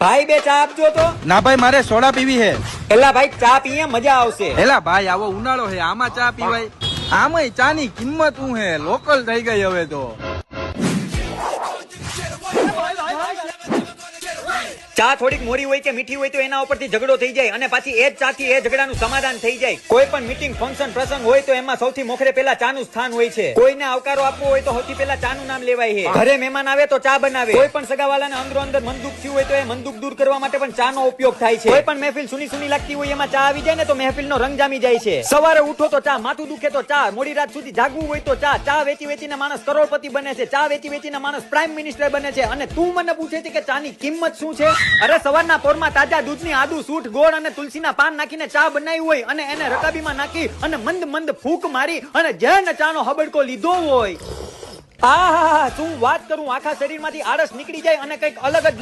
ભાઈ બે ચા આપજો તો. ના ભાઈ મારે સોડા પીવી હે. એલા ભાઈ ચા પીએ મજા આવશે. એલા ભાઈ આવો ઉનાળો હે આમાં ચા પીવાય? આમાંય ચા ની કિંમત શું હે, લોકલ થઈ ગઈ હવે તો. ચા થોડીક મોરી હોય કે મીઠી હોય તો એના ઉપરથી ઝઘડો થઈ જાય અને પાછી એ જ ચાથી એ ઝઘડાનું સમાધાન થઈ જાય. કોઈ પણ મીટિંગ ફંક્શન પ્રસંગ હોય તો એમાં સૌથી મોખરે પેલા ચાનું સ્થાન હોય છે. કોઈને આવકારો આપવો હોય તો સૌથી પેલા ચાનું નામ લેવાય છે. ઘરે મહેમાન આવે તો ચા બનાવે. કોઈ પણ સગાવાલાને અંદરો અંદર મનદુખ થયું હોય તો એ મનદુખ દૂર કરવા માટે પણ ચાનો ઉપયોગ થાય છે. કોઈ પણ મહેફિલ સુની સુની લાગતી હોય એમાં ચા આવી જાય ને તો મહેફિલનો રંગ જામી જાય છે. સવારે ઉઠો તો ચા, માથું દુખે તો ચા, મોડી રાત સુધી જાગવું હોય તો ચા. ચા વેચી વેચીને માણસ કરોડપતિ બને છે. ચા વેચી વેચીને માણસ પ્રાઇમ મિનિસ્ટર બને છે. અને તું મને પૂછે છે કે ચાની કિંમત શું છે? અરે સવારના પોરમાં તાજા દૂધની આદુ, સૂંઠ, ગોળ અને તુલસીના પાન નાખીને ચા બનાવી હોય અને એને રકાબીમાં નાખી અને મંદ મંદ ફૂંક મારી અને જેને ચાનો હબડકો લીધો હોય, આ શું વાત કરું, આખા શરીરમાંથી આળસ નીકળી જાય અને કંઈક અલગ જ